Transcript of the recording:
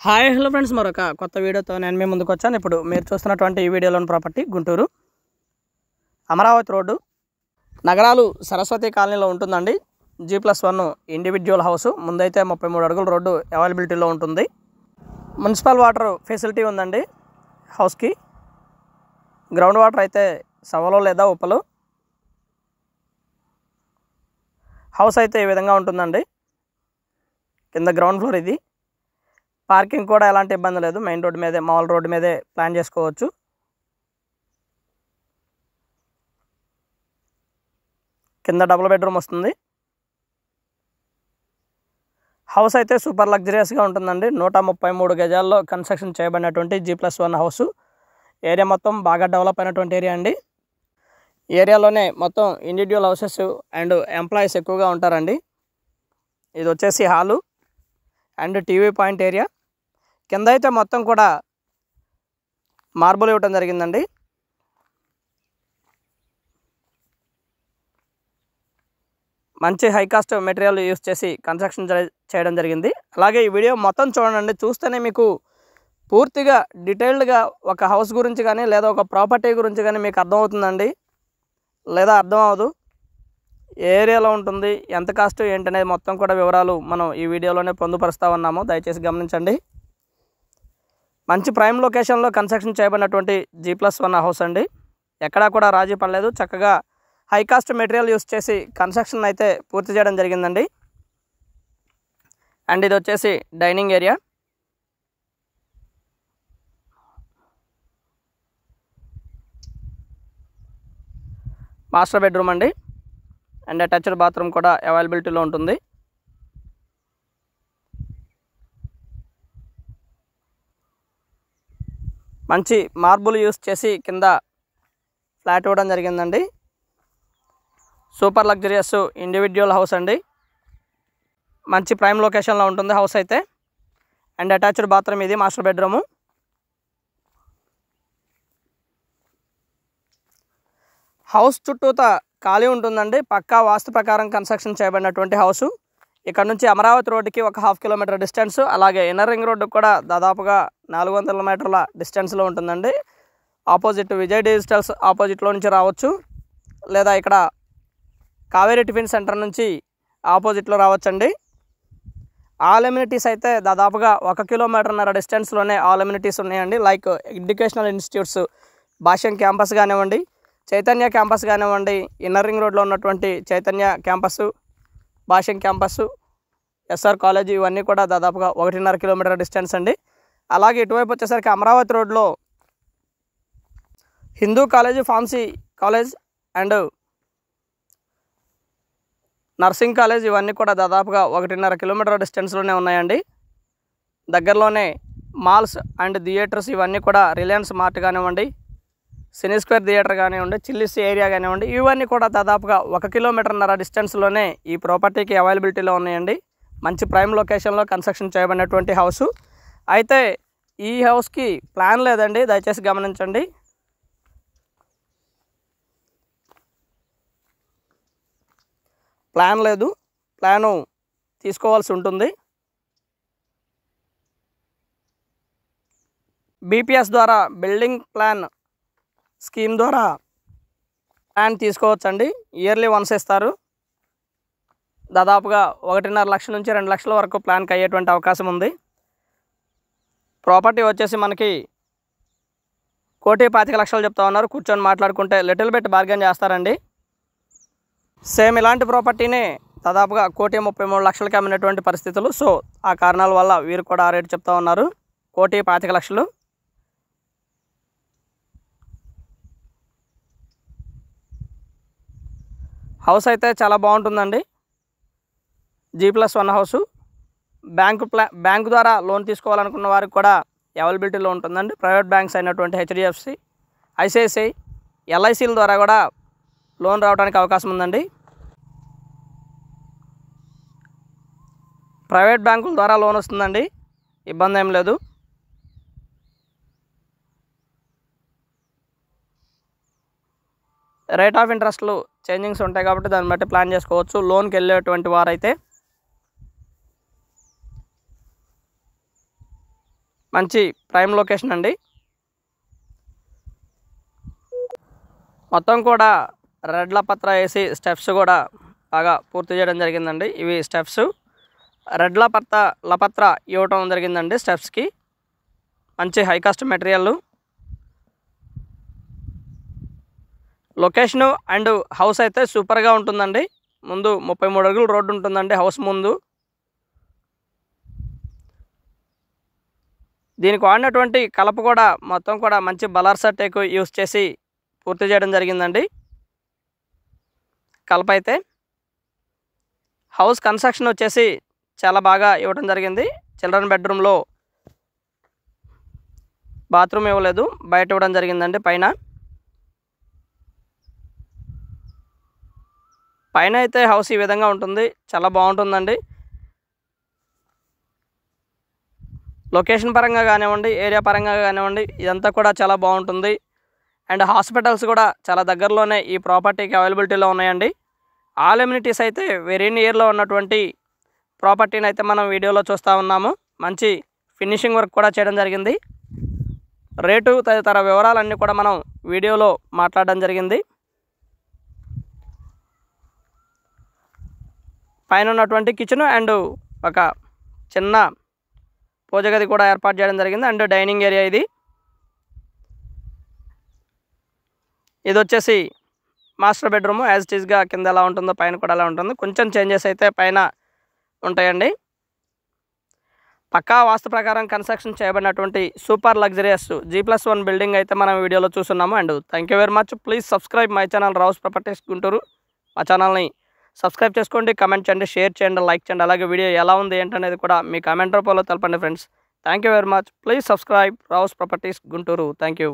Hi hello friends, మరొక కొత్త వీడియోతో నేను మీ ముందుకు వచ్చాను. ఇప్పుడు మీరు చూస్తున్నటువంటి ఈ వీడియోలోని ప్రాపర్టీ గుంటూరు అమరావతి రోడ్డు నగరాలు సరస్వతి కాలనీలో ఉంటుందండి. G+1 individual house. ముందైతే 33 అడుగుల రోడ్డు అవైలబిలిటీలో ఉంటుంది. మున్సిపల్ వాటర్ ఫెసిలిటీ ఉందండి హౌస్కి. గ్రౌండ్ వాటర్ అయితే సవలో లేదా ఉప్పలు. హౌస్ అయితే ఈ విధంగా ఉంటుందండి. కింద గ్రౌండ్ ఫ్లోర్ ఇది. పార్కింగ్ కూడా ఎలాంటి ఇబ్బంది లేదు. మెయిన్ రోడ్ మీదే, మామూలు రోడ్డు మీదే ప్లాన్ చేసుకోవచ్చు. కింద డబుల్ బెడ్రూమ్ వస్తుంది. హౌస్ అయితే సూపర్ లగ్జరియస్గా ఉంటుందండి. 133 గజాల్లో కన్స్ట్రక్షన్ చేయబడినటువంటి G+1 హౌస్. ఏరియా మొత్తం బాగా డెవలప్ అయినటువంటి ఏరియా అండి. ఏరియాలోనే మొత్తం ఇండివిజువల్ హౌసెస్ అండ్ ఎంప్లాయీస్ ఎక్కువగా ఉంటారండి. ఇది వచ్చేసి hall and TV point area. కింద అయితే మొత్తం కూడా మార్బుల్ ఇవ్వటం జరిగిందండి. మంచి హై కాస్ట్ మెటీరియల్ యూస్ చేసి కన్స్ట్రక్షన్ చేయడం జరిగింది. అలాగే ఈ వీడియో మొత్తం చూడండి. చూస్తేనే మీకు పూర్తిగా డీటెయిల్డ్గా ఒక హౌస్ గురించి కానీ లేదా ఒక ప్రాపర్టీ గురించి కానీ మీకు అర్థమవుతుందండి. లేదా అర్థం అవ్వదు. ఏ ఏరియాలో ఉంటుంది, ఎంత కాస్ట్ ఏంటనేది మొత్తం కూడా వివరాలు మనం ఈ వీడియోలోనే పొందుపరుస్తూ ఉన్నాము. దయచేసి గమనించండి. మంచి ప్రైమ్ లొకేషన్లో కన్స్ట్రక్షన్ చేయబడినటువంటి G+1 హౌస్ అండి. ఎక్కడా కూడా రాజీ పడలేదు. చక్కగా హై కాస్ట్ మెటీరియల్ యూస్ చేసి కన్స్ట్రక్షన్ అయితే పూర్తి చేయడం జరిగిందండి. అండ్ ఇది వచ్చేసి డైనింగ్ ఏరియా. మాస్టర్ బెడ్రూమ్ అండి. అండ్ అటాచ్డ్ బాత్రూమ్ కూడా అవైలబిలిటీలో ఉంటుంది. మంచి మార్బుల్ యూస్ చేసి కింద ఫ్లాట్ ఇవ్వడం జరిగిందండి. సూపర్ లగ్జరియస్ ఇండివిజువల్ హౌస్ అండి. మంచి ప్రైమ్ లొకేషన్లో ఉంటుంది హౌస్ అయితే. అండ్ అటాచ్డ్ బాత్రూమ్ ఇది, మాస్టర్ బెడ్రూము. హౌస్ చుట్టూత ఖాళీ ఉంటుందండి. పక్కా వాస్తు ప్రకారం కన్స్ట్రక్షన్ చేయబడినటువంటి హౌసు. ఇక్కడ నుంచి అమరావతి రోడ్డుకి ఒక 1/2 కిలోమీటర్ డిస్టెన్స్, అలాగే ఇన్నర్ రింగ్ రోడ్డుకి కూడా దాదాపుగా 400 మీటర్ల డిస్టెన్స్లో ఉంటుందండి. ఆపోజిట్ విజయ్ డిజిటల్స్ ఆపోజిట్లో నుంచి రావచ్చు, లేదా ఇక్కడ కావేరీ టిఫిన్ సెంటర్ నుంచి ఆపోజిట్లో రావచ్చండి. ఆల్ ఎమ్యూనిటీస్ అయితే దాదాపుగా 1 కిలోమీటర్న్నర డిస్టెన్స్లోనే ఆల్ ఎమ్యూనిటీస్ ఉన్నాయండి. లైక్ ఎడ్యుకేషనల్ ఇన్స్టిట్యూట్స్, భాష్యం క్యాంపస్ కానివ్వండి, చైతన్య క్యాంపస్ కానివ్వండి, ఇన్నర్ రింగ్ రోడ్లో ఉన్నటువంటి చైతన్య క్యాంపస్, భాష్యం క్యాంపస్, SR కాలేజ్, ఇవన్నీ కూడా దాదాపుగా 1.5 కిలోమీటర్ డిస్టెన్స్ అండి. అలాగే ఇటువైపు వచ్చేసరికి అమరావతి రోడ్లో Hindu college, pharmacy college and nursing college, ఇవన్నీ కూడా దాదాపుగా 1.5 కిలోమీటర్ డిస్టెన్స్లోనే ఉన్నాయండి. దగ్గరలోనే మాల్స్ అండ్ థియేటర్స్, ఇవన్నీ కూడా రిలయన్స్ మార్ట్ కానివ్వండి, సినీ స్క్వేర్ థియేటర్ కానివ్వండి, చిల్లీస్ ఏరియా కానివ్వండి, ఇవన్నీ కూడా దాదాపుగా 1 కిలోమీటర్న్నర డిస్టెన్స్లోనే ఈ ప్రాపర్టీకి అవైలబిలిటీలో ఉన్నాయండి. మంచి ప్రైమ్ లొకేషన్లో కన్స్ట్రక్షన్ చేయబడినటువంటి హౌసు. అయితే ఈ హౌస్కి ప్లాన్ లేదండి, దయచేసి గమనించండి. ప్లాన్ లేదు, ప్లాను తీసుకోవాల్సి ఉంటుంది. BPS ద్వారా, బిల్డింగ్ ప్లాన్ స్కీమ్ ద్వారా ప్లాన్ తీసుకోవచ్చండి. ఇయర్లీ వన్స్ ఇస్తారు. దాదాపుగా 1.5 లక్షల నుంచి 2 లక్షల వరకు ప్లాన్కి అయ్యేటువంటి అవకాశం ఉంది. ప్రాపర్టీ వచ్చేసి మనకి 1,25,00,000 చెప్తా ఉన్నారు. కూర్చొని మాట్లాడుకుంటే లిటిల్ బిట్ బార్గెన్ చేస్తారండి. సేమ్ ఇలాంటి ప్రాపర్టీనే దాదాపుగా 1,33,00,000కి అమ్మినటువంటి పరిస్థితులు. సో ఆ కారణాల వల్ల వీరు కూడా ఆ రేటు చెప్తా ఉన్నారు, 1,25,00,000. హౌస్ అయితే చాలా బాగుంటుందండి. G+1 house. బ్యాంకు ద్వారా లోన్ తీసుకోవాలనుకున్న వారికి కూడా అవైలబిలిటీలో ఉంటుందండి. ప్రైవేట్ బ్యాంక్స్ అయినటువంటి HDFC, ICICI, LICల ద్వారా కూడా లోన్ రావడానికి అవకాశం ఉందండి. ప్రైవేట్ బ్యాంకుల ద్వారా లోన్ వస్తుందండి, ఇబ్బంది ఏం లేదు. రేట్ ఆఫ్ ఇంట్రెస్ట్లు చేంజింగ్స్ ఉంటాయి కాబట్టి దాన్ని బట్టి ప్లాన్ చేసుకోవచ్చు లోన్కి వెళ్ళేటువంటి వారైతే. మంచి ప్రైమ్ లొకేషన్ అండి. మొత్తం కూడా రెడ్ లపత్ర వేసి స్టెప్స్ కూడా బాగా పూర్తి చేయడం జరిగిందండి. ఇవి స్టెప్స్ రెడ్ లపత్ర ఇవ్వటం జరిగిందండి. స్టెప్స్కి మంచి high cost material. Location and house అయితే సూపర్గా ఉంటుందండి. ముందు 33 అడుగులు రోడ్డు ఉంటుందండి హౌస్ ముందు. దీనికి వాడినటువంటి కలప కూడా మొత్తం కూడా మంచి బలార్సా టేకు యూస్ చేసి పూర్తి చేయడం జరిగిందండి. కలప అయితే హౌస్ కన్స్ట్రక్షన్ వచ్చేసి చాలా బాగా ఇవ్వడం జరిగింది. చిల్డ్రన్ బెడ్రూమ్లో బాత్రూమ్ ఇవ్వలేదు, బయట ఇవ్వడం జరిగిందండి. పైన అయితే హౌస్ ఈ విధంగా ఉంటుంది, చాలా బాగుంటుందండి. లొకేషన్ పరంగా కానివ్వండి, ఏరియా పరంగా కానివ్వండి, ఇదంతా కూడా చాలా బాగుంటుంది. అండ్ హాస్పిటల్స్ కూడా చాలా దగ్గరలోనే ఈ ప్రాపర్టీకి అవైలబిలిటీలో ఉన్నాయండి. ఆల్ ఎమ్యూనిటీస్ అయితే వెరీ నియర్లో ఉన్నటువంటి ప్రాపర్టీని అయితే మనం వీడియోలో చూస్తూ ఉన్నాము. మంచి ఫినిషింగ్ వర్క్ కూడా చేయడం జరిగింది. రేటు తదితర వివరాలన్నీ కూడా మనం వీడియోలో మాట్లాడడం జరిగింది. పైన ఉన్నటువంటి కిచెన్ అండ్ ఒక చిన్న పూజ గది కూడా ఏర్పాటు చేయడం జరిగింది. అండ్ డైనింగ్ ఏరియా ఇది వచ్చేసి మాస్టర్ బెడ్రూమ్. యాజ్ ఇట్ ఈస్గా కింద ఎలా ఉంటుందో పైన కూడా అలా ఉంటుంది. కొంచెం చేంజెస్ అయితే పైన ఉంటాయండి. పక్కా వాస్తు ప్రకారం కన్స్ట్రక్షన్ చేయబడినటువంటి సూపర్ లగ్జరియస్ G+1 బిల్డింగ్ అయితే మనం వీడియోలో చూస్తున్నాము. And thank you very much. Please subscribe my channel Rao's properties Guntur. మా ఛానల్ని సబ్స్క్రైబ్ చేసుకోండి, కమెంట్ చేయండి, షేర్ చేయండి, లైక్ చేయండి. అలాగే వీడియో ఎలా ఉంది ఏంటనేది కూడా మీ కామెంట్ రూపంలో తెలపండి friends. Thank you very much. Please subscribe Rao's properties Guntur. Thank you.